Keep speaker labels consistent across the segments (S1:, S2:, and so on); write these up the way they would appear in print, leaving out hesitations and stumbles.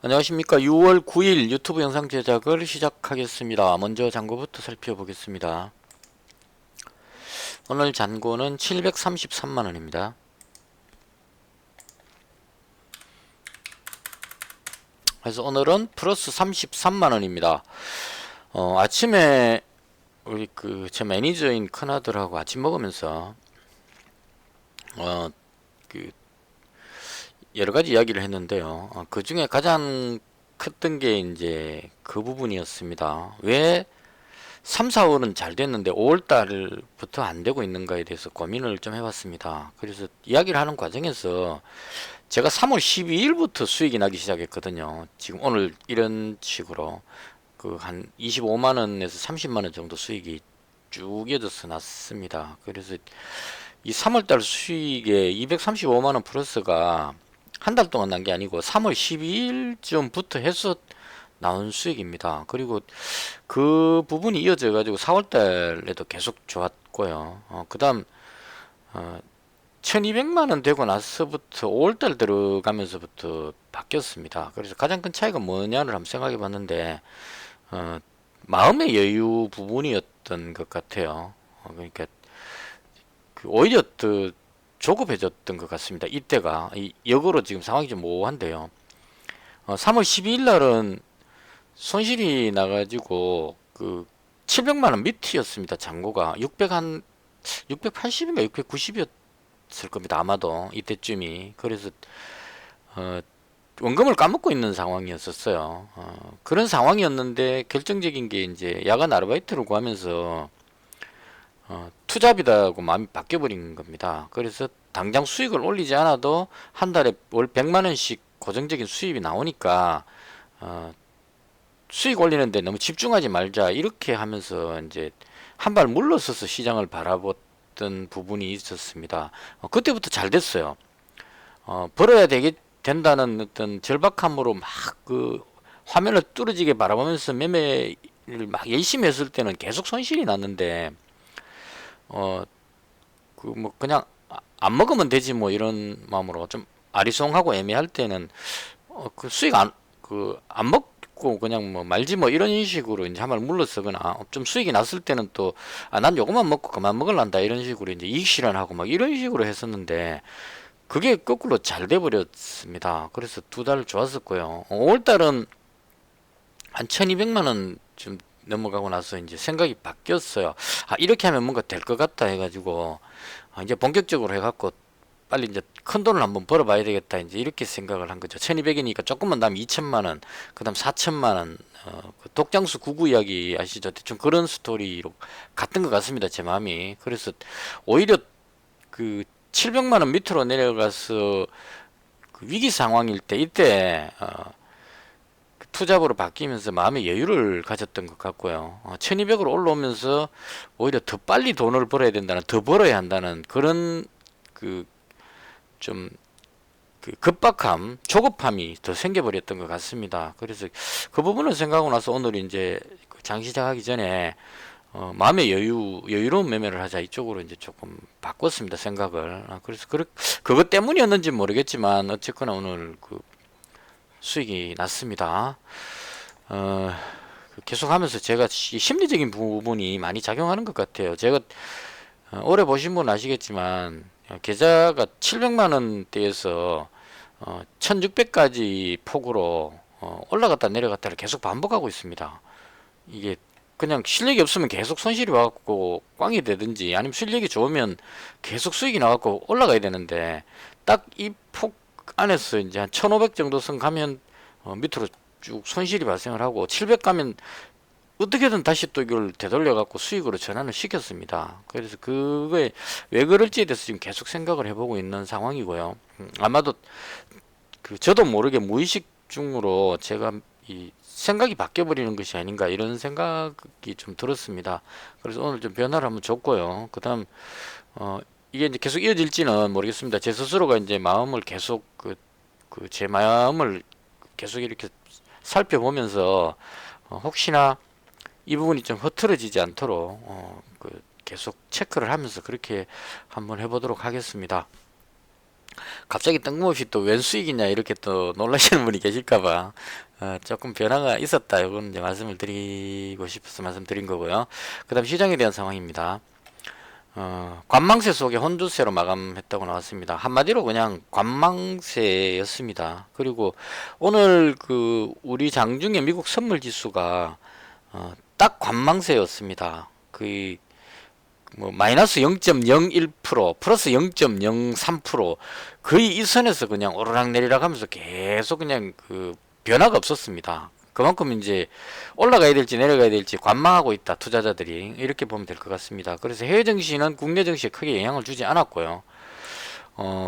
S1: 안녕하십니까. 6월 9일 유튜브 영상 제작을 시작하겠습니다. 먼저 잔고부터 살펴보겠습니다. 오늘 잔고는 733만원입니다. 그래서 오늘은 플러스 33만원입니다. 아침에 우리 제 매니저인 큰아들하고 아침 먹으면서 그 여러가지 이야기를 했는데요. 그 중에 가장 컸던 게 이제 그 부분이었습니다. 왜 3, 4월은 잘 됐는데 5월달부터 안 되고 있는가에 대해서 고민을 좀 해봤습니다. 그래서 이야기를 하는 과정에서 제가 3월 12일부터 수익이 나기 시작했거든요. 지금 오늘 이런 식으로 그 한 25만원에서 30만원 정도 수익이 쭉 이어져서 났습니다. 그래서 이 3월달 수익에 235만원 플러스가 한 달 동안 난 게 아니고 3월 12일쯤부터 해서 나온 수익입니다. 그리고 그 부분이 이어져 가지고 4월달에도 계속 좋았고요. 그 다음 1200만원 되고 나서부터 5월달 들어가면서부터 바뀌었습니다. 그래서 가장 큰 차이가 뭐냐를 한번 생각해 봤는데 마음의 여유 부분이었던 것 같아요. 그러니까 오히려 더 조급해졌던 것 같습니다. 이때가 역으로 지금 상황이 좀 모호한데요. 3월 12일 날은 손실이 나가지고 700만원 밑이었습니다. 잔고가 680인가 690이었을 겁니다. 아마도 이때쯤이. 그래서 원금을 까먹고 있는 상황이었었어요. 그런 상황이었는데 결정적인 게 이제 야간 아르바이트를 구하면서 투잡이다고 마음이 바뀌어버린 겁니다. 그래서 당장 수익을 올리지 않아도 한 달에 월 100만원씩 고정적인 수입이 나오니까 수익 올리는데 너무 집중하지 말자 이렇게 하면서 이제 한 발 물러서서 시장을 바라봤던 부분이 있었습니다. 그때부터 잘 됐어요. 벌어야 된다는 어떤 절박함으로 막 화면을 뚫어지게 바라보면서 매매를 막 열심히 했을 때는 계속 손실이 났는데 뭐 그냥 안 먹으면 되지 뭐 이런 마음으로 좀 아리송하고 애매할 때는 그 수익 안 먹고 그냥 뭐 말지 뭐 이런 식으로 이제 한 발 물러서거나 좀 수익이 났을 때는 또 난 요것만 먹고 그만 먹을란다 이런 식으로 이제 이익 실현하고 막 이런 식으로 했었는데 그게 거꾸로 잘 돼버렸습니다. 그래서 두 달 좋았었고요. 5월달은 한 1200만원 좀 넘어가고 나서 이제 생각이 바뀌었어요. 이렇게 하면 뭔가 될 것 같다 해가지고 이제 본격적으로 해갖고 빨리 이제 큰 돈을 한번 벌어봐야 되겠다 이제 이렇게 생각을 한 거죠. 1200이니까 조금만 나면 2천만원, 그 다음 4천만원. 그 독장수 99 이야기 아시죠? 대충 그런 스토리로 갔던 것 같습니다. 제 마음이. 그래서 오히려 700만원 밑으로 내려가서 위기 상황일 때 이때 투잡으로 바뀌면서 마음의 여유를 가졌던 것 같고요. 1200으로 올라오면서 오히려 더 빨리 돈을 벌어야 된다는, 더 벌어야 한다는 그런 좀 급박함, 조급함이 더 생겨버렸던 것 같습니다. 그래서 그 부분을 생각하고 나서 오늘 이제 장 시작하기 전에 마음의 여유로운 매매를 하자 이쪽으로 이제 조금 바꿨습니다. 생각을. 그래서 그것 때문이었는지 모르겠지만 어쨌거나 오늘 수익이 났습니다. 계속하면서 제가 심리적인 부분이 많이 작용하는 것 같아요. 제가 오래 보신 분 아시겠지만 계좌가 700만 원대에서 1600까지 폭으로 올라갔다 내려갔다를 계속 반복하고 있습니다. 이게 그냥 실력이 없으면 계속 손실이 와갖고 꽝이 되든지 아니면 실력이 좋으면 계속 수익이 나갖고 올라가야 되는데 딱 이 폭 안에서 이제 한 1500 정도 선 가면 밑으로 쭉 손실이 발생을 하고 700 가면 어떻게든 다시 또 이걸 되돌려 갖고 수익으로 전환을 시켰습니다. 그래서 그거에 왜 그럴지에 대해서 지금 계속 생각을 해보고 있는 상황이고요. 아마도 저도 모르게 무의식 중으로 제가 이 생각이 바뀌어 버리는 것이 아닌가 이런 생각이 좀 들었습니다. 그래서 오늘 좀 변화를 한번 줬고요. 그다음 이게 이제 계속 이어질지는 모르겠습니다. 제 스스로가 이제 마음을 계속 제 마음을 계속 이렇게 살펴보면서 혹시나 이 부분이 좀 흐트러지지 않도록 계속 체크를 하면서 그렇게 한번 해보도록 하겠습니다. 갑자기 뜬금없이 또 웬 수익이냐 이렇게 또 놀라시는 분이 계실까봐 조금 변화가 있었다. 이건 이제 말씀을 드리고 싶어서 말씀드린 거고요. 그다음 시장에 대한 상황입니다. 관망세 속에 혼주세로 마감했다고 나왔습니다. 한마디로 그냥 관망세였습니다. 그리고 오늘 그 우리 장중에 미국 선물 지수가 딱 관망세였습니다. 그 뭐 마이너스 0.01% 플러스 0.03% 거의 이 선에서 그냥 오르락내리락 하면서 계속 그냥 그 변화가 없었습니다. 그만큼 이제 올라가야 될지 내려가야 될지 관망하고 있다 투자자들이 이렇게 보면 될 것 같습니다. 그래서 해외 증시는 국내 증시에 크게 영향을 주지 않았고요.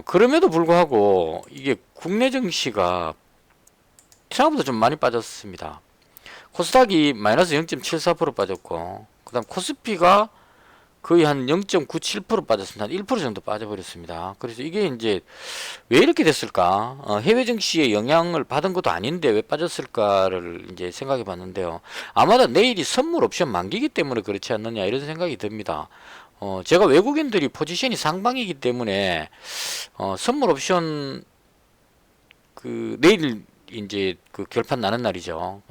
S1: 그럼에도 불구하고 이게 국내 증시가 생각보다 좀 많이 빠졌습니다. 코스닥이 마이너스 0.74% 빠졌고 그다음 코스피가 거의 한 0.97% 빠졌습니다. 한 1% 정도 빠져버렸습니다. 그래서 이게 이제 왜 이렇게 됐을까? 해외 증시에 영향을 받은 것도 아닌데 왜 빠졌을까를 이제 생각해 봤는데요. 아마도 내일이 선물 옵션 만기이기 때문에 그렇지 않느냐 이런 생각이 듭니다. 제가 외국인들이 포지션이 상방이기 때문에 선물 옵션 그 내일 이제 그 결판 나는 날이죠.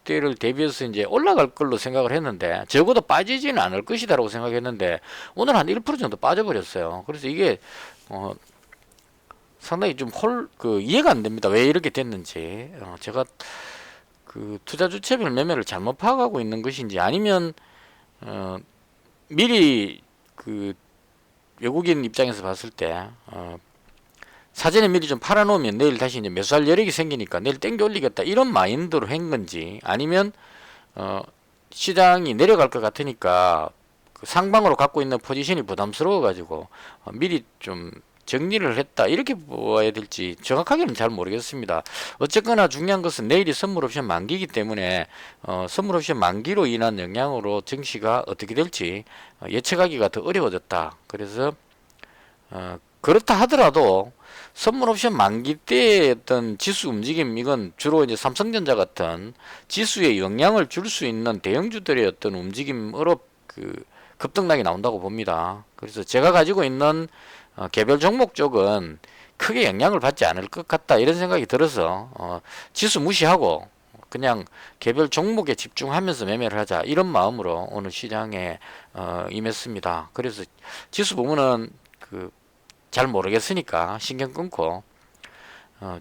S1: 그때를 대비해서 이제 올라갈 걸로 생각을 했는데 적어도 빠지지는 않을 것이다라고 생각했는데 오늘 한 1% 정도 빠져버렸어요. 그래서 이게 상당히 좀 그 이해가 안 됩니다. 왜 이렇게 됐는지. 제가 그 투자 주체별 매매를 잘못 파악하고 있는 것인지 아니면 미리 그 외국인 입장에서 봤을 때 사전에 미리 좀 팔아놓으면 내일 다시 이제 매수할 여력이 생기니까 내일 땡겨 올리겠다 이런 마인드로 한 건지 아니면 시장이 내려갈 것 같으니까 그 상방으로 갖고 있는 포지션이 부담스러워 가지고 미리 좀 정리를 했다 이렇게 보아야 될지 정확하게는 잘 모르겠습니다. 어쨌거나 중요한 것은 내일이 선물 옵션 만기이기 때문에 선물 옵션 만기로 인한 영향으로 증시가 어떻게 될지 예측하기가 더 어려워졌다. 그래서 그렇다 하더라도 선물 옵션 만기 때의 어떤 지수 움직임 이건 주로 이제 삼성전자 같은 지수에 영향을 줄 수 있는 대형주들의 어떤 움직임으로 그 급등락이 나온다고 봅니다. 그래서 제가 가지고 있는 개별 종목 쪽은 크게 영향을 받지 않을 것 같다 이런 생각이 들어서 지수 무시하고 그냥 개별 종목에 집중하면서 매매를 하자 이런 마음으로 오늘 시장에 임했습니다. 그래서 지수 부분은 그 잘 모르겠으니까 신경 끊고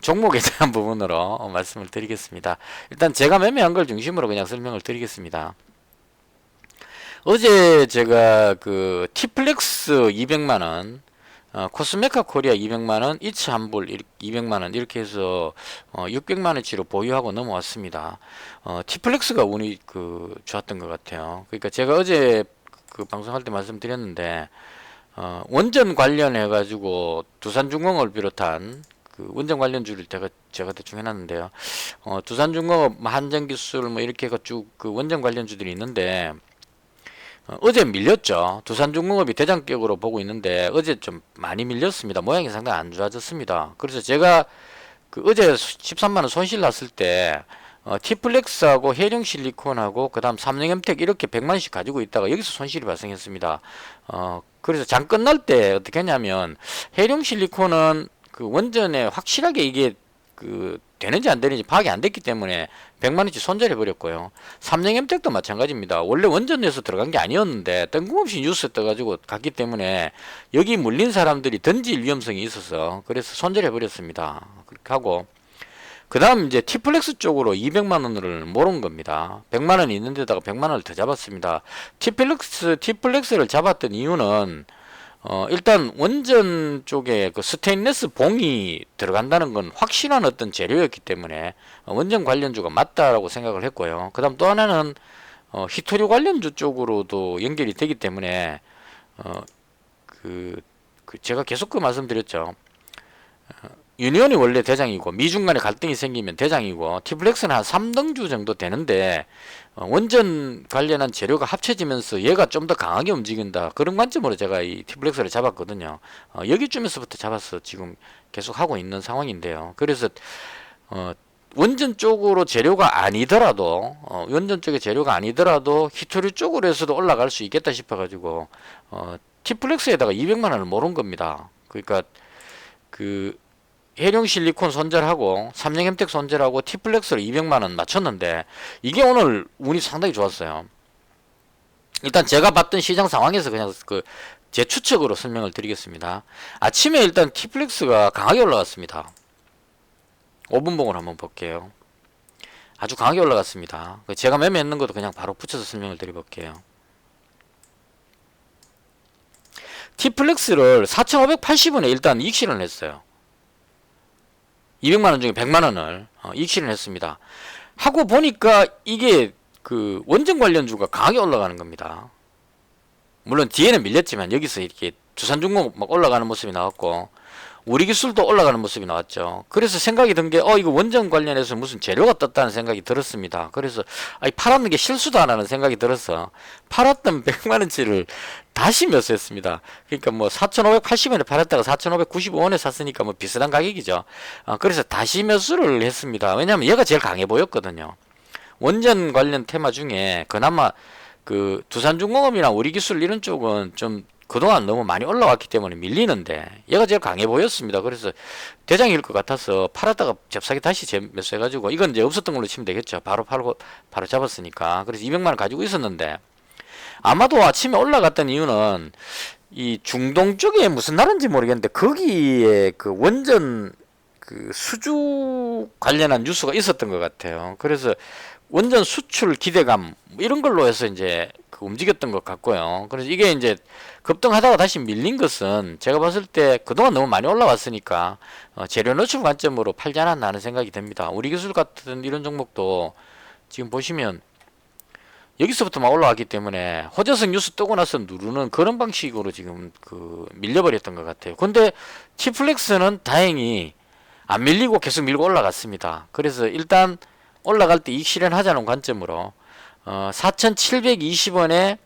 S1: 종목에 대한 부분으로 말씀을 드리겠습니다. 일단 제가 매매한 걸 중심으로 그냥 설명을 드리겠습니다. 어제 제가 그 티플렉스 200만원 코스메카 코리아 200만원 이츠 한불 200만원 이렇게 해서 600만원치로 보유하고 넘어왔습니다. 티플렉스가 운이 그 좋았던 것 같아요. 그러니까 제가 어제 그 방송할 때 말씀드렸는데 원전 관련해 가지고 두산중공업을 비롯한 그 원전 관련주를 제가 대충 해놨는데요. 두산중공업, 한전기술 뭐 이렇게 해가 쭉 그 원전 관련주들이 있는데 어제 밀렸죠. 두산중공업이 대장격으로 보고 있는데 어제 좀 많이 밀렸습니다. 모양이 상당히 안 좋아졌습니다. 그래서 제가 그 어제 13만원 손실 났을 때 티플렉스하고 해룡실리콘하고 그 다음 삼성엠텍 이렇게 100만원씩 가지고 있다가 여기서 손실이 발생했습니다. 그래서 장 끝날 때 어떻게 했냐면 해룡실리콘은 그 원전에 확실하게 이게 그 되는지 안 되는지 파악이 안 됐기 때문에 100만원치 손절해 버렸고요. 삼성엠텍도 마찬가지입니다. 원래 원전에서 들어간 게 아니었는데 뜬금없이 뉴스에 떠가지고 갔기 때문에 여기 물린 사람들이 던질 위험성이 있어서 그래서 손절해 버렸습니다. 그렇게 하고 그 다음 이제 티플렉스 쪽으로 200만원을 몰은 겁니다. 100만원이 있는 데다가 100만원을 더 잡았습니다. 티플렉스를 잡았던 이유는 일단 원전 쪽에 그 스테인레스 봉이 들어간다는 건 확실한 어떤 재료였기 때문에 원전 관련주가 맞다라고 생각을 했고요. 그 다음 또 하나는 히토류 관련주 쪽으로도 연결이 되기 때문에 그 제가 계속 그 말씀드렸죠. 유니온이 원래 대장이고 미중 간에 갈등이 생기면 대장이고 티플렉스는 한 3등주 정도 되는데 원전 관련한 재료가 합쳐지면서 얘가 좀 더 강하게 움직인다 그런 관점으로 제가 이 티플렉스를 잡았거든요. 여기쯤에서부터 잡아서 지금 계속 하고 있는 상황인데요. 그래서 원전 쪽으로 재료가 아니더라도 원전 쪽의 재료가 아니더라도 히토류 쪽으로 해서도 올라갈 수 있겠다 싶어 가지고 티플렉스에다가 200만원을 모른 겁니다. 그러니까 그 해룡 실리콘 손절하고 삼성 햄텍 손절하고 티플렉스로 200만원 맞췄는데 이게 오늘 운이 상당히 좋았어요. 일단 제가 봤던 시장 상황에서 그냥 그 제 추측으로 설명을 드리겠습니다. 아침에 일단 티플렉스가 강하게 올라갔습니다. 5분봉을 한번 볼게요. 아주 강하게 올라갔습니다. 제가 매매했는 것도 그냥 바로 붙여서 설명을 드려볼게요. 티플렉스를 4,580원에 일단 이익 실현을 했어요. 200만원 중에 100만원을 이익 실현을 했습니다. 하고 보니까 이게 그 원전 관련주가 강하게 올라가는 겁니다. 물론 뒤에는 밀렸지만 여기서 이렇게 두산중공 막 올라가는 모습이 나왔고 우리기술도 올라가는 모습이 나왔죠. 그래서 생각이 든 게 이거 원전 관련해서 무슨 재료가 떴다는 생각이 들었습니다. 그래서 팔았는 게 실수도 안 하는 생각이 들어서 팔았던 100만원치를 다시 매수했습니다. 그러니까 뭐 4,580원에 팔았다가 4,595원에 샀으니까 뭐 비슷한 가격이죠. 그래서 다시 매수를 했습니다. 왜냐하면 얘가 제일 강해 보였거든요. 원전 관련 테마 중에 그나마 그 두산중공업이나 우리기술 이런 쪽은 좀 그동안 너무 많이 올라왔기 때문에 밀리는데 얘가 제일 강해 보였습니다. 그래서 대장일 것 같아서 팔았다가 잽싸게 다시 재매수해가지고 이건 이제 없었던 걸로 치면 되겠죠. 바로 팔고 바로 잡았으니까. 그래서 200만원 가지고 있었는데 아마도 아침에 올라갔던 이유는 이 중동 쪽에 무슨 나라인지 모르겠는데 거기에 그 원전 그 수주 관련한 뉴스가 있었던 것 같아요. 그래서 원전 수출 기대감 뭐 이런 걸로 해서 이제 그 움직였던 것 같고요. 그래서 이게 이제 급등하다가 다시 밀린 것은 제가 봤을 때 그동안 너무 많이 올라왔으니까 재료 노출 관점으로 팔지 않았나 하는 생각이 듭니다. 우리기술 같은 이런 종목도 지금 보시면 여기서부터 막 올라왔기 때문에 호재성 뉴스 뜨고 나서 누르는 그런 방식으로 지금 그 밀려버렸던 것 같아요. 근데 티플렉스는 다행히 안 밀리고 계속 밀고 올라갔습니다. 그래서 일단 올라갈 때 이익 실현하자는 관점으로 4,720원에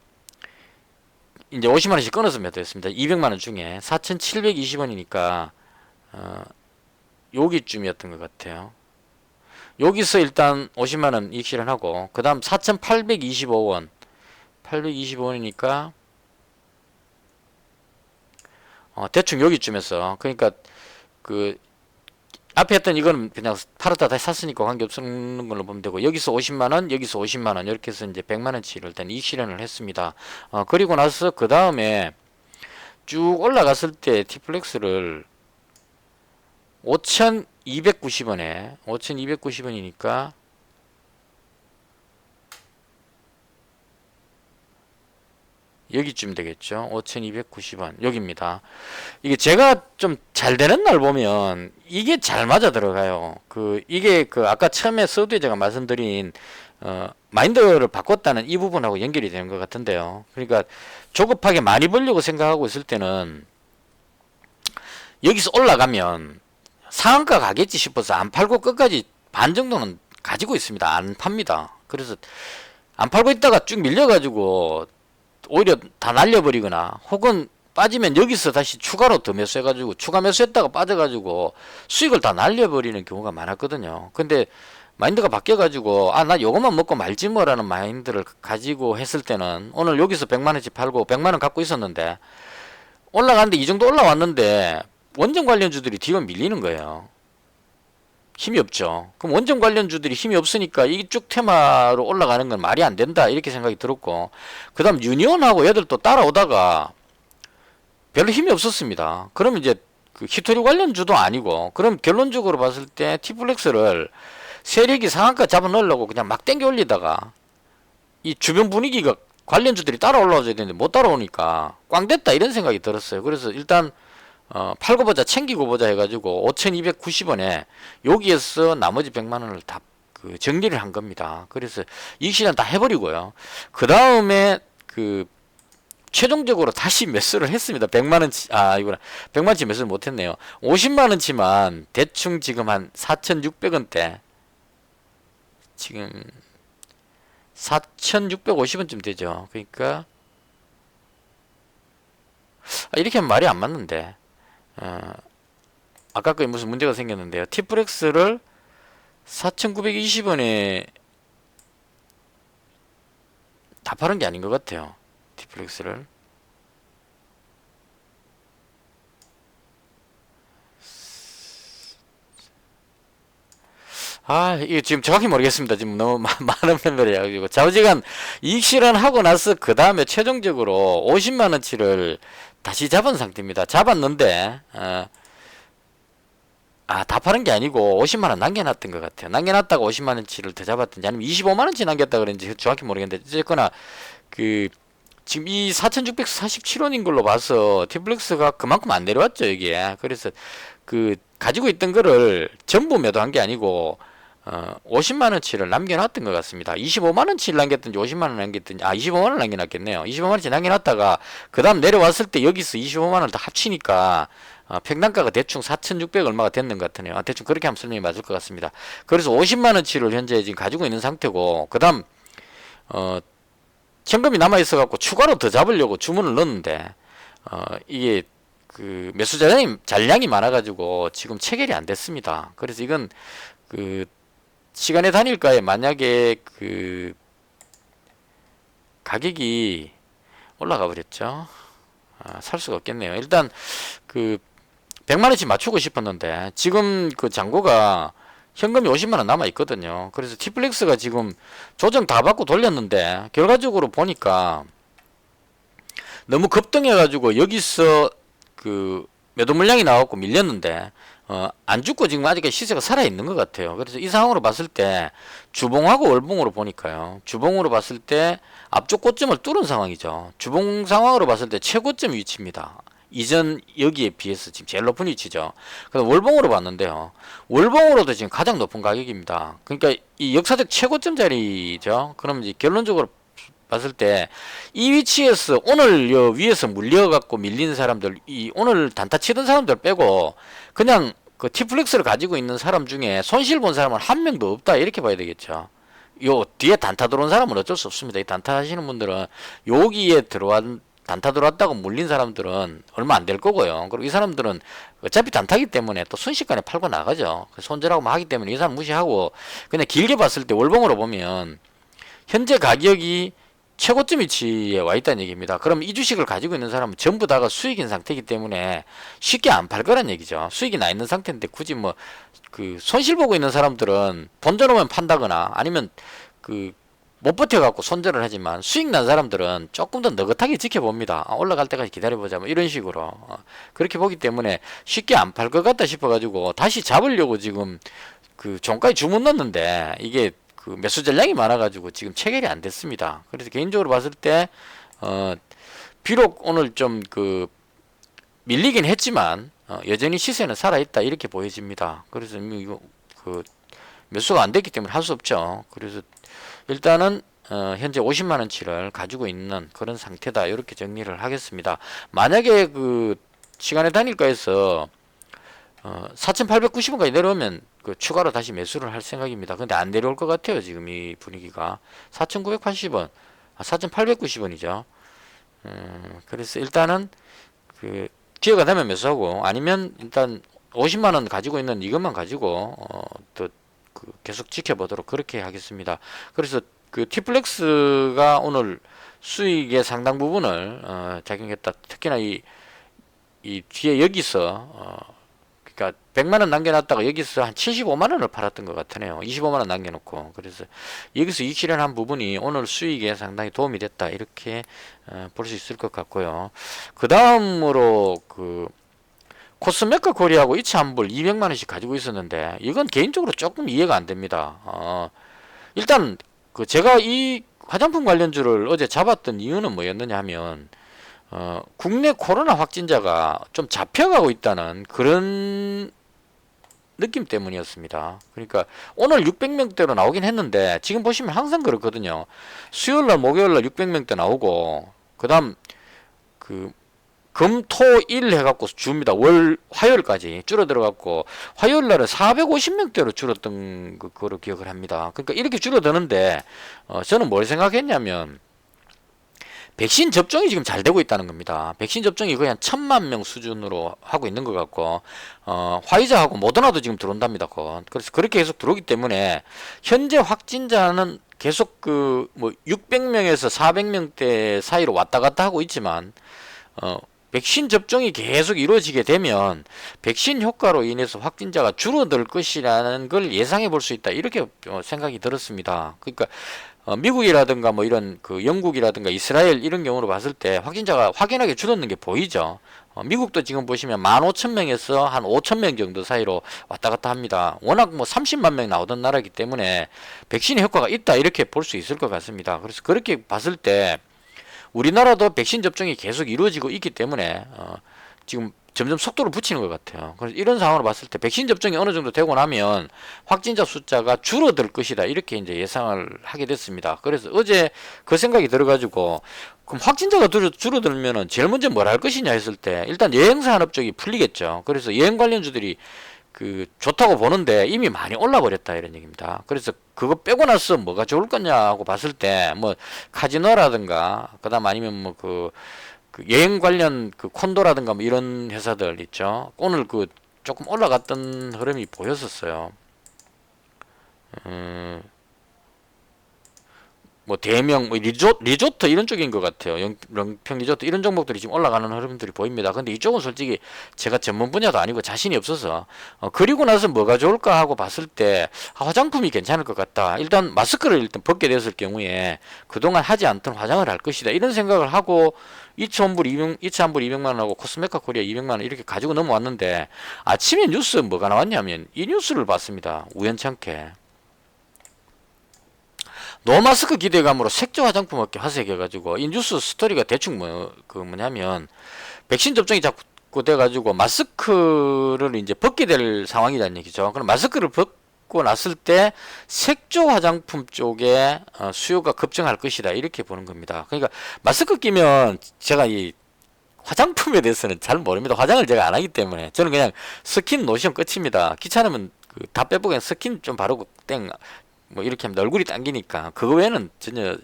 S1: 이제 50만원씩 끊어서 매도했습니다. 200만원 중에 4,720원이니까 여기쯤이었던 것 같아요. 여기서 일단 50만원 이익 실현하고 그 다음 4,825원 825원이니까 대충 여기쯤에서 그러니까 그 앞에 했던 이거는 그냥 팔았다 다시 샀으니까 관계없는 걸로 보면 되고 여기서 50만원 여기서 50만원 이렇게 해서 이제 100만원치를 일단 이익 실현을 했습니다. 그리고 나서 그 다음에 쭉 올라갔을 때 티플렉스를 5,290원에 5,290원이니까 여기쯤 되겠죠. 5,290원 여기입니다. 이게 제가 좀 잘 되는 날 보면 이게 잘 맞아 들어가요. 이게 아까 처음에 서두에 제가 말씀드린 마인드를 바꿨다는 이 부분하고 연결이 되는 것 같은데요. 그러니까 조급하게 많이 벌려고 생각하고 있을 때는 여기서 올라가면 상한가 가겠지 싶어서 안 팔고 끝까지 반 정도는 가지고 있습니다. 안 팝니다. 그래서 안 팔고 있다가 쭉 밀려가지고 오히려 다 날려버리거나 혹은 빠지면 여기서 다시 추가로 더 매수해가지고 추가 매수했다가 빠져가지고 수익을 다 날려버리는 경우가 많았거든요. 근데 마인드가 바뀌어가지고 나 요것만 먹고 말지 뭐라는 마인드를 가지고 했을 때는 오늘 여기서 100만원치 팔고 100만원 갖고 있었는데 올라갔는데 이 정도 올라왔는데 원전 관련주들이 뒤로 밀리는 거예요. 힘이 없죠. 그럼 원전 관련주들이 힘이 없으니까 이쪽 테마로 올라가는 건 말이 안 된다 이렇게 생각이 들었고 그 다음 유니온하고 얘들 또 따라오다가 별로 힘이 없었습니다. 그러면 이제 그 히토리 관련주도 아니고 그럼 결론적으로 봤을 때 티플렉스를 세력이 상한가 잡아 넣으려고 그냥 막 땡겨 올리다가 이 주변 분위기가 관련주들이 따라 올라와줘야 되는데 못 따라오니까 꽝 됐다 이런 생각이 들었어요. 그래서 일단 팔고 보자 챙기고 보자 해가지고 5,290원에 여기에서 나머지 100만원을 다 그 정리를 한 겁니다. 그래서 이익 실현 다 해버리고요. 그 다음에 그 최종적으로 다시 매수를 했습니다. 100만원치 이거는 100만원치 매수를 못했네요. 50만원치만 대충 지금 한 4,600원대 지금 4,650원쯤 되죠. 그러니까 이렇게 하면 말이 안 맞는데 아까 그 무슨 문제가 생겼는데요. 티플렉스를 4,920원에 다 파는 게 아닌 것 같아요. 티플렉스를 이게 지금 정확히 모르겠습니다. 지금 너무 많은 팬들이 해가지고. 좌우지간 이익 실현하고 나서 그 다음에 최종적으로 50만원치를 다시 잡은 상태입니다. 잡았는데, 다 파는 게 아니고 50만원 남겨놨던 것 같아요. 남겨놨다가 50만원치를 더 잡았든지 아니면 25만원치 남겼다 그랬는지 정확히 모르겠는데, 어쨌거나, 지금 이 4647원인 걸로 봐서 티플렉스가 그만큼 안 내려왔죠, 이게. 그래서 가지고 있던 거를 전부 매도한 게 아니고, 50만원치를 남겨놨던 것 같습니다. 25만원치를 남겼든지 50만원 남겼든지 25만원 남겨놨겠네요. 25만원치 남겨놨다가 그 다음 내려왔을 때 여기서 25만원을 다 합치니까 평당가가 대충 4,600 얼마가 됐는 것 같으네요. 대충 그렇게 하면 설명이 맞을 것 같습니다. 그래서 50만원치를 현재 지금 가지고 있는 상태고, 그 다음 현금이 남아있어 갖고 추가로 더 잡으려고 주문을 넣었는데 이게 매수 잔량이 많아가지고 지금 체결이 안 됐습니다. 그래서 이건 시간의 단일가에 만약에 가격이 올라가 버렸죠. 살 수가 없겠네요. 일단 100만원씩 맞추고 싶었는데 지금 잔고가 현금이 50만원 남아 있거든요. 그래서 티플렉스가 지금 조정 다 받고 돌렸는데 결과적으로 보니까 너무 급등해 가지고 여기서 매도 물량이 나왔고 밀렸는데 안 죽고 지금 아직 시세가 살아 있는 것 같아요. 그래서 이 상황으로 봤을 때 주봉하고 월봉으로 보니까요. 주봉으로 봤을 때 앞쪽 고점을 뚫은 상황이죠. 주봉 상황으로 봤을 때 최고점 위치입니다. 이전 여기에 비해서 지금 제일 높은 위치죠. 그래서 월봉으로 봤는데요. 월봉으로도 지금 가장 높은 가격입니다. 그러니까 이 역사적 최고점 자리죠. 그럼 이제 결론적으로 봤을 때 이 위치에서 오늘 위에서 물려갖고 밀린 사람들, 오늘 단타 치던 사람들 빼고 그냥 티플렉스를 가지고 있는 사람 중에 손실 본 사람은 한 명도 없다 이렇게 봐야 되겠죠. 요 뒤에 단타 들어온 사람은 어쩔 수 없습니다. 이 단타 하시는 분들은 여기에 단타 들어왔다고 물린 사람들은 얼마 안 될 거고요. 그리고 이 사람들은 어차피 단타기 때문에 또 순식간에 팔고 나가죠. 손절하고 하기 때문에 이 사람 무시하고 그냥 길게 봤을 때 월봉으로 보면 현재 가격이 최고점 위치에 와 있다는 얘기입니다. 그럼 이 주식을 가지고 있는 사람은 전부 다가 수익인 상태이기 때문에 쉽게 안 팔 거란 얘기죠. 수익이 나 있는 상태인데 굳이 손실 보고 있는 사람들은 본전 오면 판다거나 아니면 못 버텨갖고 손절을 하지만 수익 난 사람들은 조금 더 느긋하게 지켜봅니다. 올라갈 때까지 기다려보자 뭐 이런 식으로 그렇게 보기 때문에 쉽게 안 팔 것 같다 싶어가지고 다시 잡으려고 지금 종가에 주문 넣었는데 이게 매수 전량이 많아가지고 지금 체결이 안 됐습니다. 그래서 개인적으로 봤을 때 비록 오늘 좀 밀리긴 했지만 여전히 시세는 살아있다 이렇게 보여집니다. 그래서 이거 매수가 안 됐기 때문에 할 수 없죠. 그래서 일단은 현재 50만원치를 가지고 있는 그런 상태다 이렇게 정리를 하겠습니다. 만약에 시간의 단일가에서 4,890원까지 내려오면 추가로 다시 매수를 할 생각입니다. 근데 안 내려올 것 같아요. 지금 이 분위기가 4,980원, 4,890원이죠. 그래서 일단은 기회가 되면 매수하고 아니면 일단 50만원 가지고 있는 이것만 가지고 또 계속 지켜보도록 그렇게 하겠습니다. 그래서 티플렉스가 오늘 수익의 상당 부분을 작용했다. 특히나 이 뒤에 여기서 그러니까 100만원 남겨놨다가 여기서 한 75만원을 팔았던 것 같으네요. 25만원 남겨놓고. 그래서 여기서 이익 실현한 부분이 오늘 수익에 상당히 도움이 됐다. 이렇게 볼 수 있을 것 같고요. 그 다음으로 코스메카 코리아하고 이차한불 200만원씩 가지고 있었는데 이건 개인적으로 조금 이해가 안 됩니다. 일단 제가 이 화장품 관련주를 어제 잡았던 이유는 뭐였느냐 하면 국내 코로나 확진자가 좀 잡혀가고 있다는 그런 느낌 때문이었습니다. 그러니까 오늘 600명대로 나오긴 했는데 지금 보시면 항상 그렇거든요. 수요일날 목요일날 600명대 나오고 그 다음 금, 토, 일 해갖고 줍니다. 화요일까지 줄어들어갖고 화요일날은 450명대로 줄었던 거로 기억을 합니다. 그러니까 이렇게 줄어드는데 저는 뭘 생각했냐면 백신 접종이 지금 잘 되고 있다는 겁니다. 백신 접종이 거의 한 1,000만 명 수준으로 하고 있는 것 같고 화이자하고 모더나도 지금 들어온답니다. 그래서 그렇게 계속 들어오기 때문에 현재 확진자는 계속 600명에서 400명대 사이로 왔다 갔다 하고 있지만 백신 접종이 계속 이루어지게 되면 백신 효과로 인해서 확진자가 줄어들 것이라는 걸 예상해 볼 수 있다. 이렇게 생각이 들었습니다. 그러니까 미국이라든가 뭐 이런 그 영국이라든가 이스라엘 이런 경우로 봤을 때 확진자가 확연하게 줄었는 게 보이죠. 미국도 지금 보시면 15,000명에서 한 5,000명 정도 사이로 왔다 갔다 합니다. 워낙 뭐 30만 명 나오던 나라이기 때문에 백신의 효과가 있다 이렇게 볼 수 있을 것 같습니다. 그래서 그렇게 봤을 때 우리나라도 백신 접종이 계속 이루어지고 있기 때문에 지금 점점 속도를 붙이는 것 같아요. 그래서 이런 상황으로 봤을 때 백신 접종이 어느 정도 되고 나면 확진자 숫자가 줄어들 것이다 이렇게 이제 예상을 하게 됐습니다. 그래서 어제 그 생각이 들어가지고 그럼 확진자가 줄어들면은 제일 먼저 뭘 할 것이냐 했을 때 일단 여행사 산업 쪽이 풀리겠죠. 그래서 여행 관련주들이 그 좋다고 보는데 이미 많이 올라 버렸다 이런 얘기입니다. 그래서 그거 빼고 나서 뭐가 좋을 거냐고 봤을 때 뭐 카지노라든가 그다음 아니면 뭐 그 여행 관련 그 콘도라든가 뭐 이런 회사들 있죠. 오늘 그 조금 올라갔던 흐름이 보였었어요. 뭐 대명, 뭐 리조트 이런 쪽인 것 같아요. 영평 리조트 이런 종목들이 지금 올라가는 흐름들이 보입니다. 근데 이쪽은 솔직히 제가 전문 분야도 아니고 자신이 없어서 그리고 나서 뭐가 좋을까 하고 봤을 때 화장품이 괜찮을 것 같다. 일단 마스크를 일단 벗게 됐을 경우에 그동안 하지 않던 화장을 할 것이다. 이런 생각을 하고 2,000불, 2,000불 200만 원하고 코스메카 코리아 200만 원 이렇게 가지고 넘어왔는데 아침에 뉴스 뭐가 나왔냐면 이 뉴스를 봤습니다. 우연찮게. 노마스크 기대감으로 색조 화장품 업계 화색해가지고 이 뉴스 스토리가 대충 뭐냐면 백신 접종이 자꾸 돼가지고 마스크를 이제 벗게 될 상황이라는 얘기죠. 그럼 마스크를 벗고 났을 때 색조 화장품 쪽에 수요가 급증할 것이다 이렇게 보는 겁니다. 그러니까 마스크 끼면 제가 이 화장품에 대해서는 잘 모릅니다. 화장을 제가 안 하기 때문에 저는 그냥 스킨 로션 끝입니다. 귀찮으면 다 빼보고 그냥 스킨 좀 바르고 땡 뭐 이렇게 하면 얼굴이 당기니까 그거 외에는 전혀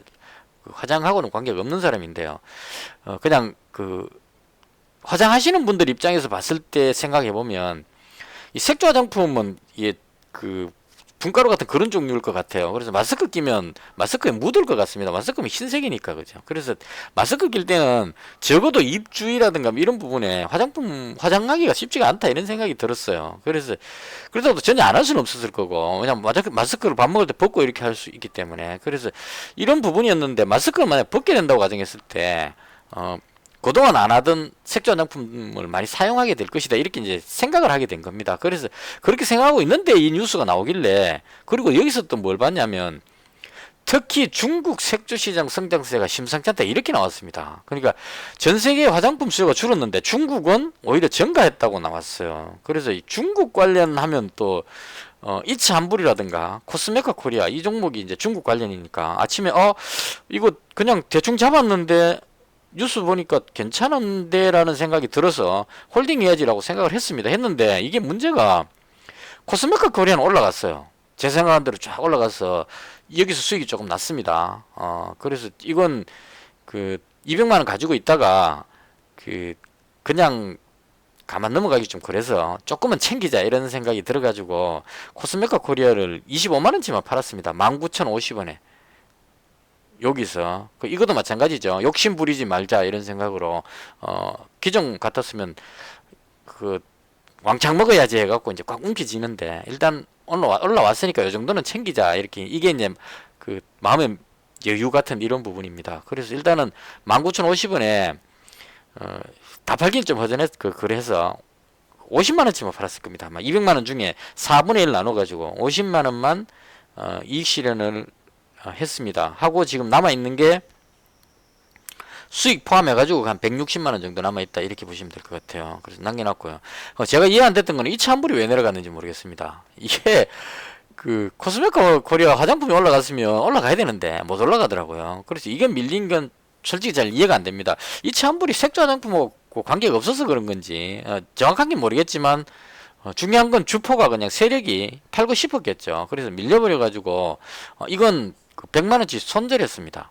S1: 화장하고는 관계가 없는 사람인데요. 그냥 그 화장하시는 분들 입장에서 봤을 때 생각해 보면 이 색조 화장품은 이게 그 분가루 같은 그런 종류일 것 같아요. 그래서 마스크 끼면 마스크에 묻을 것 같습니다. 마스크는 흰색이니까 그죠. 그래서 마스크 낄 때는 적어도 입 주위라든가 뭐 이런 부분에 화장품 화장하기가 쉽지가 않다 이런 생각이 들었어요. 그래서 그렇다고 전혀 안 할 수는 없었을 거고 그냥 마스크를 밥 먹을 때 벗고 이렇게 할 수 있기 때문에 그래서 이런 부분이었는데 마스크를 만약 벗게 된다고 가정했을 때 그동안 안 하던 색조 화장품을 많이 사용하게 될 것이다 이렇게 이제 생각을 하게 된 겁니다. 그래서 그렇게 생각하고 있는데 이 뉴스가 나오길래 그리고 여기서 또 뭘 봤냐면 특히 중국 색조 시장 성장세가 심상치 않다 이렇게 나왔습니다. 그러니까 전 세계 화장품 수요가 줄었는데 중국은 오히려 증가했다고 나왔어요. 그래서 이 중국 관련하면 또 이츠한불이라든가 코스메카 코리아 이 종목이 이제 중국 관련이니까 아침에 이거 그냥 대충 잡았는데 뉴스 보니까 괜찮은데 라는 생각이 들어서 홀딩 해야지라고 생각을 했는데 이게 문제가 코스메카 코리아는 올라갔어요. 제 생각한 대로 쫙 올라가서 여기서 수익이 조금 났습니다. 그래서 이건 그 200만원 가지고 있다가 그냥 가만 넘어가기 좀 그래서 조금은 챙기자 이런 생각이 들어가지고 코스메카 코리아를 25만원치만 팔았습니다. 19,050원에. 여기서 이것도 마찬가지죠. 욕심 부리지 말자 이런 생각으로 기존 같았으면 그 왕창 먹어야지 해갖고 이제 꽉 움켜쥐는데 일단 올라왔으니까 이 정도는 챙기자 이렇게 이게 이제 그 마음의 여유 같은 이런 부분입니다. 그래서 일단은 19,050원에 다 팔긴 좀 허전했 그래서 50만원치만 팔았을 겁니다. 아마 200만원 중에 4분의 1 나눠가지고 50만원만 이익 실현을 했습니다. 하고 지금 남아있는 게 수익 포함해가지고 한 160만원 정도 남아있다 이렇게 보시면 될 것 같아요. 그래서 남겨놨고요. 제가 이해 안 됐던 거는 이차한불이 왜 내려갔는지 모르겠습니다. 이게 그 코스메카 코리아 화장품이 올라갔으면 올라가야 되는데 못 올라가더라고요. 그래서 이게 밀린 건 솔직히 잘 이해가 안 됩니다. 이차한불이 색조 화장품하고 관계가 없어서 그런 건지 정확한 게 모르겠지만 중요한 건 주포가 그냥 세력이 팔고 싶었겠죠. 그래서 밀려버려가지고 이건 100만원치 손절했습니다.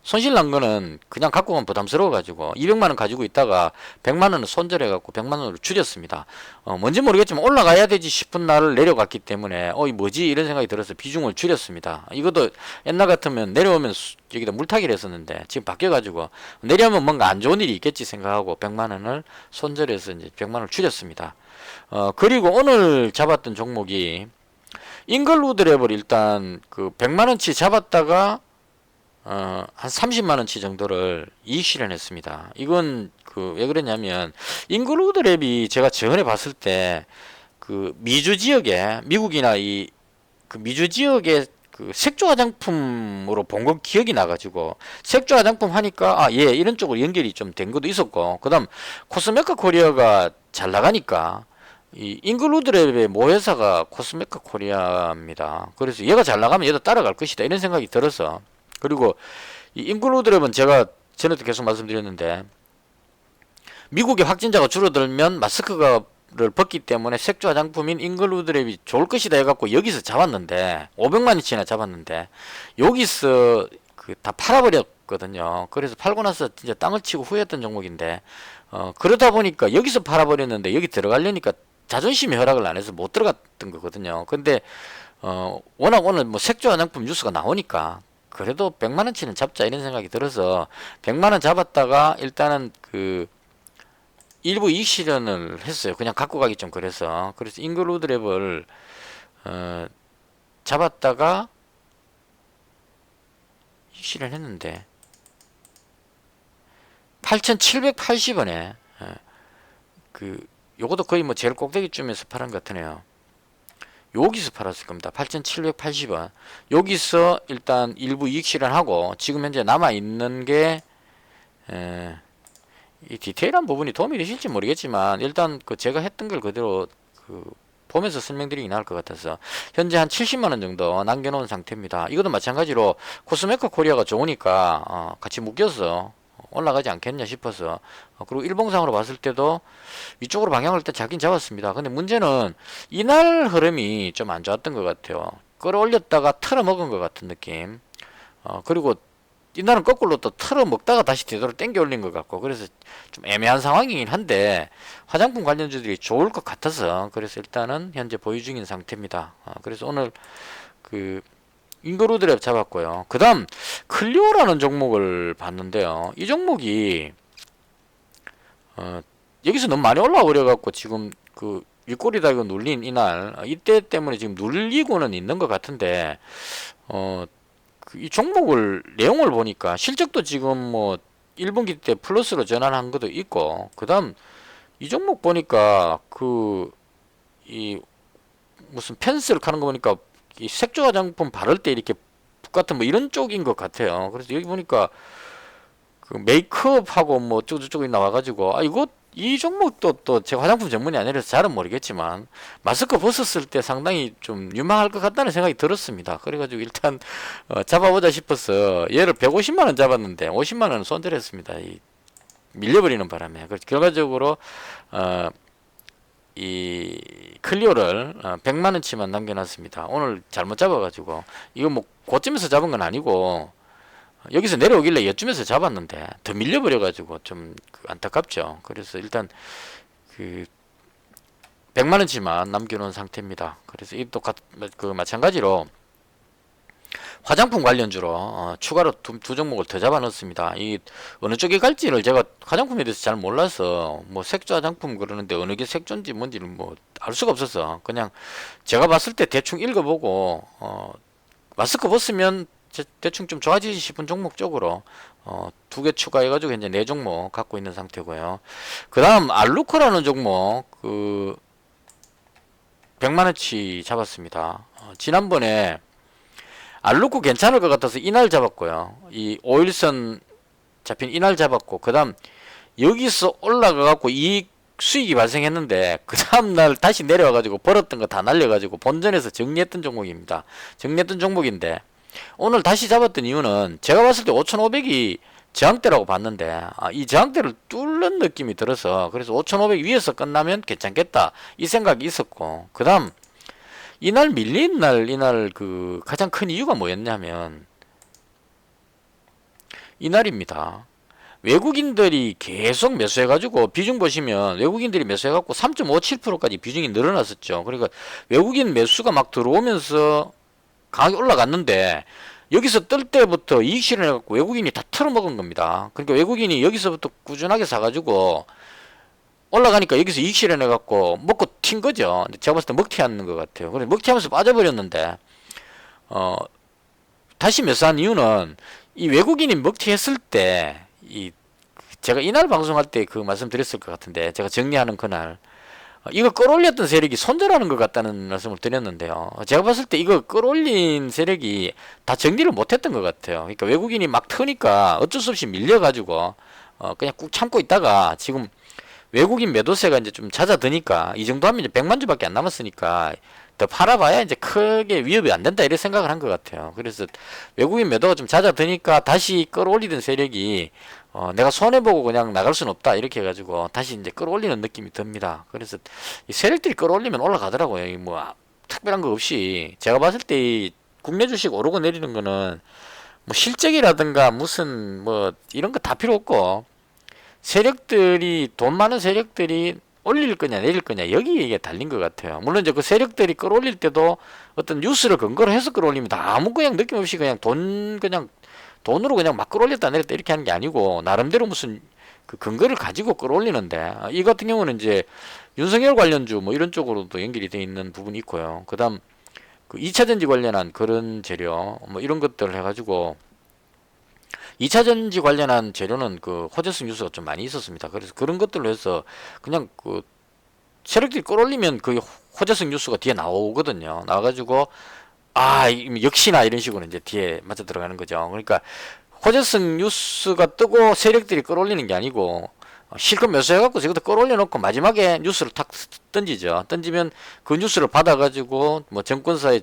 S1: 손실 난 거는 그냥 갖고 가면 부담스러워 가지고 200만 원 가지고 있다가 100만 원을 손절해 갖고 100만 원으로 줄였습니다. 뭔지 모르겠지만 올라가야 되지 싶은 날을 내려갔기 때문에 이 뭐지 이런 생각이 들어서 비중을 줄였습니다. 이것도 옛날 같으면 내려오면 여기다 물타기를 했었는데 지금 바뀌어 가지고 내려오면 뭔가 안 좋은 일이 있겠지 생각하고 100만 원을 손절해서 이제 100만 원을 줄였습니다. 그리고 오늘 잡았던 종목이 잉글우드랩을 일단 그 100만 원치 잡았다가 한 30만원치 정도를 이익 실현했습니다. 이건 그 왜 그랬냐면 잉글우드랩이 제가 전에 봤을 때 그 미주 지역에 미국이나 이 그 미주 지역에 그 색조 화장품으로 본 거 기억이 나가지고 색조 화장품 하니까 예 이런 쪽으로 연결이 좀 된 것도 있었고 그다음 코스메카 코리아가 잘 나가니까 이 잉글우드랩의 모회사가 코스메카 코리아입니다. 그래서 얘가 잘 나가면 얘도 따라갈 것이다 이런 생각이 들어서 그리고 이 잉글우드랩은 제가 전에도 계속 말씀드렸는데 미국의 확진자가 줄어들면 마스크를 벗기 때문에 색조 화장품인 잉글우드랩이 좋을 것이다 해갖고 여기서 잡았는데 500만원치나 잡았는데 여기서 그 다 팔아버렸거든요. 그래서 팔고 나서 진짜 땅을 치고 후회했던 종목인데 그러다 보니까 여기서 팔아버렸는데 여기 들어가려니까 자존심이 허락을 안 해서 못 들어갔던 거거든요. 근데 워낙 오늘 뭐 색조 화장품 뉴스가 나오니까 그래도 100만원치는 잡자 이런 생각이 들어서 100만원 잡았다가 일단은 그 일부 이익 실현을 했어요. 그냥 갖고 가기 좀 그래서 잉글우드랩을 잡았다가 이익 실현했는데 8,780원에 그 요것도 거의 뭐 제일 꼭대기쯤에서 팔은 것 같으네요. 여기서 팔았을 겁니다. 8,780원. 여기서 일단 일부 이익 실현하고 지금 현재 남아있는 게 이 디테일한 부분이 도움이 되실지 모르겠지만 일단 그 제가 했던 걸 그대로 그 보면서 설명드리기 나을 것 같아서 현재 한 70만원 정도 남겨놓은 상태입니다. 이것도 마찬가지로 코스메카 코리아가 좋으니까 같이 묶여서 올라가지 않겠냐 싶어서 그리고 일봉상으로 봤을 때도 위쪽으로 방향을 일단 잡긴 잡았습니다. 근데 문제는 이날 흐름이 좀 안 좋았던 것 같아요. 끌어올렸다가 털어먹은 것 같은 느낌. 그리고 이날은 거꾸로 또 털어먹다가 다시 되도록 땡겨 올린 것 같고 그래서 좀 애매한 상황이긴 한데 화장품 관련주들이 좋을 것 같아서 그래서 일단은 현재 보유 중인 상태입니다. 그래서 오늘 그 잉글우드랩 잡았고요. 그 다음 클리오라는 종목을 봤는데요. 이 종목이 여기서 너무 많이 올라와 버려 갖고 지금 그 윗꼬리다 이거 눌린 이날 이때 때문에 지금 눌리고는 있는 것 같은데 이 종목을 내용을 보니까 실적도 지금 뭐 1분기 때 플러스로 전환한 것도 있고 그 다음 이 종목 보니까 이 무슨 펜슬 하는 거 보니까 이 색조 화장품 바를 때 이렇게 붓 같은 뭐 이런 쪽인 것 같아요. 그래서 여기 보니까 그 메이크업하고 뭐 어쩌고저쩌고 나와가지고 이거 이 종목도 또 제가 화장품 전문이 아니라서 잘은 모르겠지만 마스크 벗었을 때 상당히 좀 유망할 것 같다는 생각이 들었습니다. 그래가지고 일단 잡아보자 싶어서 얘를 150만원 잡았는데 50만원은 손절했습니다. 이 밀려버리는 바람에. 그래서 결과적으로 이 클리오를 100만원치만 남겨놨습니다. 오늘 잘못 잡아가지고 이거 뭐 고점에서 잡은 건 아니고 여기서 내려오길래 여쯤에서 잡았는데 더 밀려버려가지고 좀 안타깝죠. 그래서 일단 그 100만원치만 남겨놓은 상태입니다. 그래서 이또 그 마찬가지로 화장품 관련주로 추가로 두 종목을 더 잡아 넣었습니다. 이 어느 쪽에 갈지를 제가 화장품에 대해서 잘 몰라서 뭐 색조 화장품 그러는데 어느 게 색조인지 뭔지를 뭐 알 수가 없어서 그냥 제가 봤을 때 대충 읽어보고 마스크 벗으면 대충 좀 좋아지지 싶은 종목 쪽으로 두 개 추가해가지고 현재 4종목 갖고 있는 상태고요. 그 다음 알루코라는 종목 100만원치 잡았습니다. 지난번에 알루코 괜찮을 것 같아서 이날 잡았고요. 이 5일선 잡힌 이날 잡았고 그 다음 여기서 올라가갖고 이익 수익이 발생했는데 그 다음날 다시 내려와가지고 벌었던 거 다 날려가지고 본전에서 정리했던 종목입니다. 정리했던 종목인데 오늘 다시 잡았던 이유는 제가 봤을 때 5,500이 저항대라고 봤는데 이 저항대를 뚫는 느낌이 들어서 그래서 5,500 위에서 끝나면 괜찮겠다 이 생각이 있었고 그 다음 이날 밀린 날 이날 그 가장 큰 이유가 뭐였냐면 이날입니다. 외국인들이 계속 매수해가지고 비중 보시면 외국인들이 매수해갖고 3.57%까지 비중이 늘어났었죠. 그러니까 외국인 매수가 막 들어오면서 강하게 올라갔는데 여기서 뜰 때부터 이익 실현해갖고 외국인이 다 털어먹은 겁니다. 그러니까 외국인이 여기서부터 꾸준하게 사가지고 올라가니까 여기서 이익 실현해갖고 먹고 튄 거죠. 근데 제가 봤을 때 먹튀하는 것 같아요. 그래서 먹튀하면서 빠져버렸는데 다시 매수한 이유는 이 외국인이 먹튀했을 때 제가 이날 방송할 때 그 말씀드렸을 것 같은데 제가 정리하는 그날 이거 끌어올렸던 세력이 손절하는 것 같다는 말씀을 드렸는데요. 제가 봤을 때 이거 끌어올린 세력이 다 정리를 못했던 것 같아요. 그러니까 외국인이 막 트니까 어쩔 수 없이 밀려가지고 그냥 꾹 참고 있다가 지금 외국인 매도세가 이제 좀 잦아드니까 이 정도 하면 이제 100만 주밖에 안 남았으니까 더 팔아봐야 이제 크게 위협이 안 된다 이런 생각을 한 것 같아요. 그래서 외국인 매도가 좀 잦아드니까 다시 끌어올리던 세력이 내가 손해보고 그냥 나갈 수는 없다 이렇게 해가지고 다시 이제 끌어올리는 느낌이 듭니다. 그래서 이 세력들이 끌어올리면 올라가더라고요. 뭐 특별한 거 없이 제가 봤을 때 이 국내 주식 오르고 내리는 거는 뭐 실적이라든가 무슨 뭐 이런 거 다 필요 없고 세력들이 돈 많은 세력들이 올릴 거냐 내릴 거냐 여기에 달린 것 같아요. 물론 이제 그 세력들이 끌어올릴 때도 어떤 뉴스를 근거로 해서 끌어올립니다. 아무 그냥 느낌 없이 그냥 돈으로 그냥 막 끌어올렸다 내렸다 이렇게 하는 게 아니고 나름대로 무슨 그 근거를 가지고 끌어올리는데 이 같은 경우는 이제 윤석열 관련주 뭐 이런 쪽으로도 연결이 되어 있는 부분이 있고요. 그다음 그 2차전지 관련한 그런 재료 뭐 이런 것들을 해가지고 2차전지 관련한 재료는 그 호재성 뉴스가 좀 많이 있었습니다. 그래서 그런 것들로 해서 그냥 그 세력들이 끌어올리면 그 호재성 뉴스가 뒤에 나오거든요. 나와가지고 역시나 이런 식으로 이제 뒤에 맞아 들어가는 거죠. 그러니까 호재성 뉴스가 뜨고 세력들이 끌어올리는 게 아니고 실컷 매수해갖고 저것도 끌어올려 놓고 마지막에 뉴스를 탁 던지죠. 던지면 그 뉴스를 받아가지고 뭐 정권사의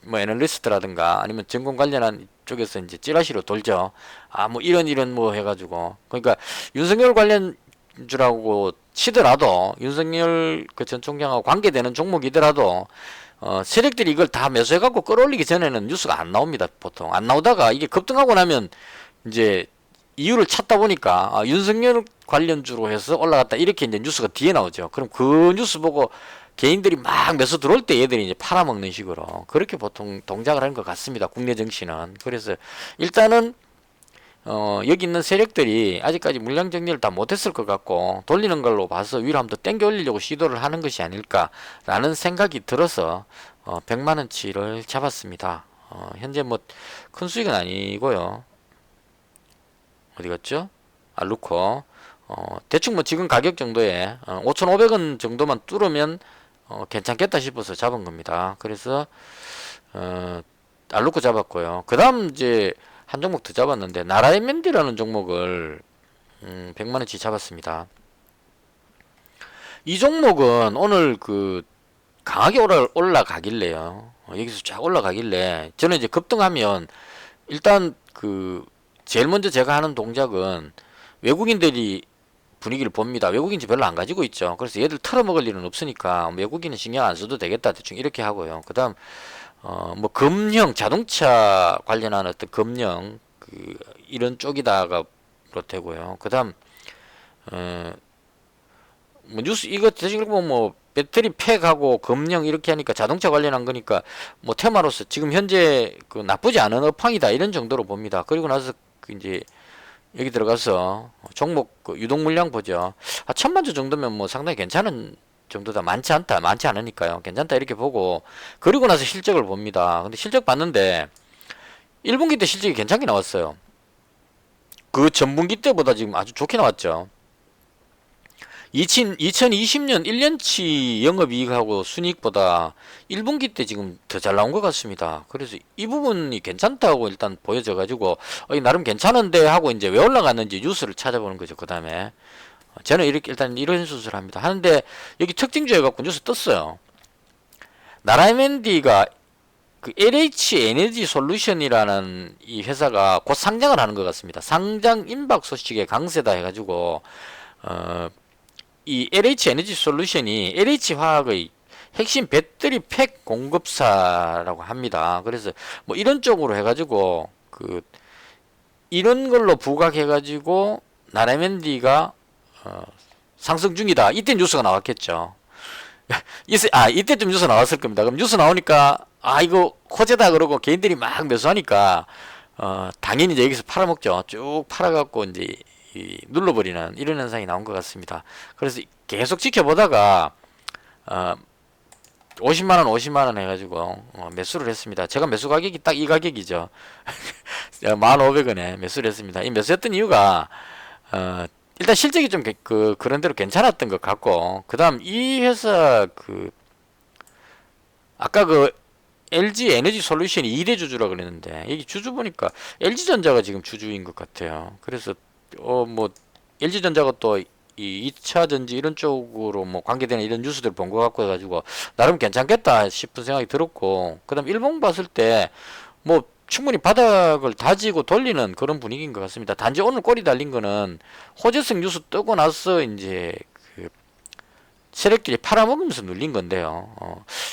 S1: 뭐 애널리스트라든가 아니면 정권 관련한 쪽에서 이제 찌라시로 돌죠. 뭐 이런 뭐 해가지고 그러니까 윤석열 관련주라고 치더라도 윤석열 그 전 총장하고 관계되는 종목이더라도 세력들이 이걸 다 매수해갖고 끌어올리기 전에는 뉴스가 안 나옵니다. 보통 안 나오다가 이게 급등하고 나면 이제 이유를 찾다 보니까 윤석열 관련주로 해서 올라갔다 이렇게 이제 뉴스가 뒤에 나오죠. 그럼 그 뉴스 보고 개인들이 막 매수 들어올 때 얘들이 이제 팔아먹는 식으로 그렇게 보통 동작을 하는 것 같습니다. 국내 증시는. 그래서 일단은 여기 있는 세력들이 아직까지 물량 정리를 다 못했을 것 같고 돌리는 걸로 봐서 위로 한번 더 땡겨 올리려고 시도를 하는 것이 아닐까라는 생각이 들어서 100만원치를 잡았습니다. 현재 뭐 큰 수익은 아니고요. 어디 갔죠? 알루코 대충 뭐 지금 가격 정도에 5,500원 정도만 뚫으면 괜찮겠다 싶어서 잡은 겁니다. 그래서 알루코 잡았고요. 그 다음 이제 한 종목 더 잡았는데 나라이멘디라는 종목을 100만원치 잡았습니다. 이 종목은 오늘 그 강하게 올라가길래요. 여기서 쫙 올라가길래 저는 이제 급등하면 일단 그 제일 먼저 제가 하는 동작은 외국인들이 분위기를 봅니다. 외국인지 별로 안 가지고 있죠. 그래서 얘들 털어먹을 일은 없으니까 외국인은 신경 안 써도 되겠다 대충 이렇게 하고요. 그 다음 뭐 금형 자동차 관련한 어떤 금형 이런 쪽이다가 되고요. 그 다음 뭐 뉴스 이거 대신 뭐 배터리 팩하고 금형 이렇게 하니까 자동차 관련한 거니까 뭐 테마로서 지금 현재 그 나쁘지 않은 업황이다 이런 정도로 봅니다. 그리고 나서 이제 여기 들어가서 종목 그 유동 물량 보죠. 1,000만 주 정도면 뭐 상당히 괜찮은 정도다. 많지 않으니까요. 괜찮다 이렇게 보고 그리고 나서 실적을 봅니다. 근데 실적 봤는데 1분기 때 실적이 괜찮게 나왔어요. 그 전분기 때보다 지금 아주 좋게 나왔죠. 2020년 1년치 영업이익하고 순이익보다 1분기 때 지금 더 잘 나온 것 같습니다. 그래서 이 부분이 괜찮다고 일단 보여져 가지고 나름 괜찮은데 하고 이제 왜 올라갔는지 뉴스를 찾아보는 거죠. 그 다음에 저는 이렇게 일단 이런 수술을 합니다. 하는데 여기 특징주 해갖고 뉴스 떴어요. 나라이멘디가 그 LH 에너지 솔루션이라는 이 회사가 곧 상장을 하는 것 같습니다. 상장 임박 소식에 강세다 해가지고 이 LH 에너지 솔루션이 LH 화학의 핵심 배터리 팩 공급사라고 합니다. 그래서 뭐 이런 쪽으로 해가지고 그 이런 걸로 부각해가지고 나라맨디가 상승 중이다. 이때 뉴스가 나왔겠죠. 이때쯤 뉴스 나왔을 겁니다. 그럼 뉴스 나오니까 이거 호재다 그러고 개인들이 막 매수하니까 당연히 이제 여기서 팔아먹죠. 쭉 팔아갖고 이제 눌러버리는 이런 현상이 나온 것 같습니다. 그래서 계속 지켜보다가 50만원 50만원 해가지고 매수를 했습니다. 제가 매수 가격이 딱 이 가격이죠. 1,500원에 매수를 했습니다. 이 매수했던 이유가 일단 실적이 좀 그런 대로 괜찮았던 것 같고, 그 다음 이 회사 아까 LG 에너지 솔루션이 2대 주주라 그랬는데 여기 주주 보니까 LG전자가 지금 주주인 것 같아요. 그래서 뭐 LG전자가 또 이 2차 전지 이런 쪽으로 뭐 관계되는 이런 뉴스들 본 것 같고 해가지고 나름 괜찮겠다 싶은 생각이 들었고, 그 다음 일봉 봤을 때 뭐 충분히 바닥을 다지고 돌리는 그런 분위기인 것 같습니다. 단지 오늘 꼬리 달린 거는 호재성 뉴스 뜨고 나서 이제 세력들이 팔아먹으면서 눌린 건데요.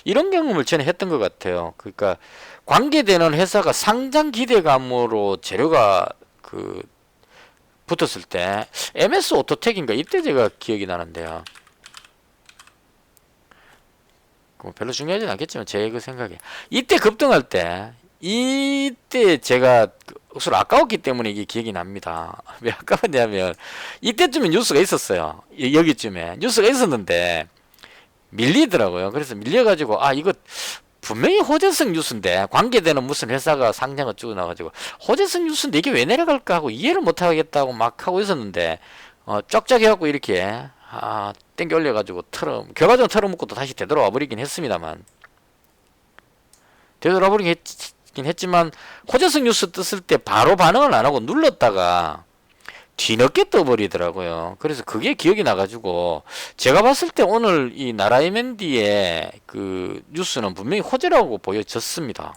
S1: 이런 경험을 전에 했던 것 같아요. 그러니까 관계되는 회사가 상장 기대감으로 재료가 붙었을 때 MS 오토텍인가 이때 제가 기억이 나는데요. 뭐 별로 중요하진 않겠지만 제 생각에 이때 급등할 때 이때 제가 억수로 아까웠기 때문에 이게 기억이 납니다. 왜 아까웠냐면 이때쯤에 뉴스가 있었어요. 여기쯤에 뉴스가 있었는데 밀리더라고요. 그래서 밀려가지고 이거 분명히 호재성 뉴스인데 관계되는 무슨 회사가 상장을 쭉 나가지고 호재성 뉴스인데 이게 왜 내려갈까 하고 이해를 못하겠다고 막 하고 있었는데 쫙쫙 해갖고 이렇게 땡겨 올려가지고 결과적으로 털어먹고 또 다시 되돌아와 버리긴 했습니다만, 되돌아와 버리긴 했지만 호재성 뉴스 떴을 때 바로 반응을 안 하고 눌렀다가 뒤늦게 떠버리더라고요. 그래서 그게 기억이 나가지고 제가 봤을 때 오늘 이 나라이맨디의 뉴스는 분명히 호재라고 보여졌습니다.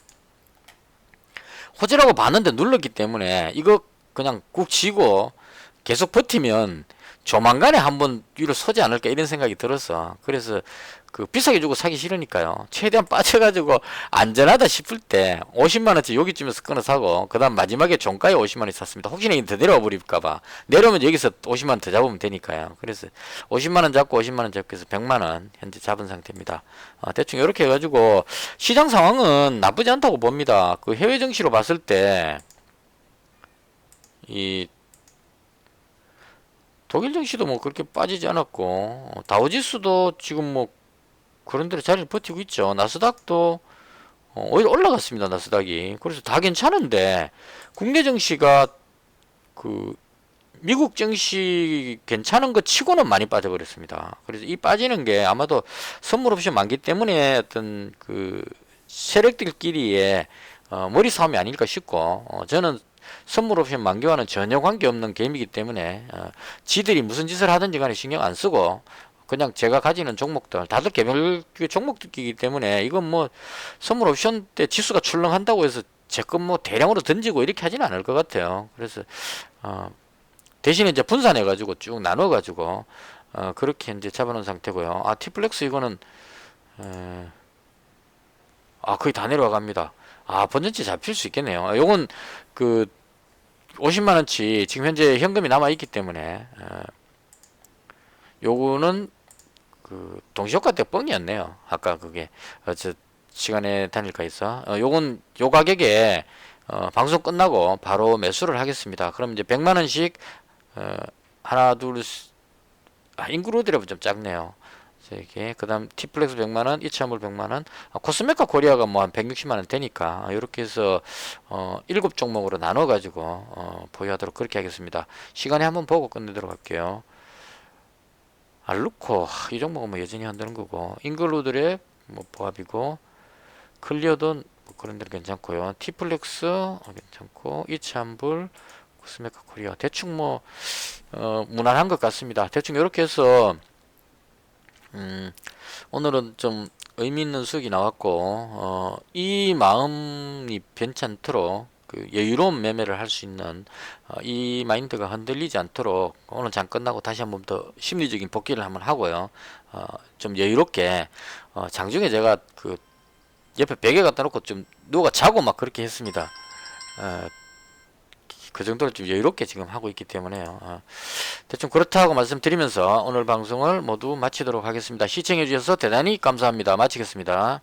S1: 호재라고 봤는데 눌렀기 때문에 이거 그냥 꾹 쥐고 계속 버티면 조만간에 한번 위로 서지 않을까 이런 생각이 들어서, 그래서 비싸게 주고 사기 싫으니까요. 최대한 빠져가지고 안전하다 싶을 때 50만원치 여기쯤에서 끊어 사고, 그 다음 마지막에 종가에 50만원 샀습니다. 혹시나 더 내려와 버릴까봐. 내려오면 여기서 50만원 더 잡으면 되니까요. 그래서 50만원 잡고 50만원 잡고 해서 100만원 현재 잡은 상태입니다. 대충 이렇게 해가지고 시장 상황은 나쁘지 않다고 봅니다. 해외 증시로 봤을 때 독일 증시도 뭐 그렇게 빠지지 않았고, 다우지수도 지금 뭐 그런 대로 자리를 버티고 있죠. 나스닥도 오히려 올라갔습니다. 나스닥이. 그래서 다 괜찮은데 국내 증시가 미국 증시 괜찮은 것 치고는 많이 빠져버렸습니다. 그래서 이 빠지는 게 아마도 선물 옵션 많기 때문에 어떤 세력들끼리의 머리 싸움이 아닐까 싶고, 저는 선물 옵션 만기와는 전혀 관계없는 게임이기 때문에 지들이 무슨 짓을 하든지 간에 신경 안 쓰고 그냥 제가 가지는 종목들 다들 개별 종목들이기 때문에 이건 뭐 선물 옵션 때 지수가 출렁한다고 해서 제 것 뭐 대량으로 던지고 이렇게 하지는 않을 것 같아요. 그래서 대신에 이제 분산해 가지고 쭉 나눠 가지고 그렇게 이제 잡아놓은 상태고요. 티플렉스 이거는 거의 다 내려와 갑니다. 번전치 잡힐 수 있겠네요. 요건 50만원치 지금 현재 현금이 남아있기 때문에 요거는 동시효과 때 뻥이었네요. 아까 그게 저 시간에 다닐까 있어. 요건 요 가격에 방송 끝나고 바로 매수를 하겠습니다. 그럼 이제 100만원씩 하나 둘 인그루드랩은 좀 작네요. 이게 그다음 티플렉스 100만원, 이차물 100만원, 코스메카 코리아가 뭐 한 160만원 되니까 이렇게 해서 7종목으로 나눠 가지고 보유하도록 그렇게 하겠습니다. 시간에 한번 보고 끝내도록 할게요. 알루코 이 종목은 뭐 여전히 한다는 거고, 잉글루드랩 뭐 보합이고, 클리어돈 뭐 그런 데는 괜찮고요. 티플렉스 괜찮고, 이차물, 코스메카 코리아 대충 뭐 무난한 것 같습니다. 대충 이렇게 해서 오늘은 좀 의미 있는 수익이 나왔고, 이 마음이 변찮도록 여유로운 매매를 할 수 있는 이 마인드가 흔들리지 않도록 오늘 장 끝나고 다시 한번 더 심리적인 복귀를 한번 하고요. 좀 여유롭게 장중에 제가 옆에 베개 갖다 놓고 좀 누가 자고 막 그렇게 했습니다. 그 정도로 좀 여유롭게 지금 하고 있기 때문에요. 대충 그렇다고 말씀드리면서 오늘 방송을 모두 마치도록 하겠습니다. 시청해 주셔서 대단히 감사합니다. 마치겠습니다.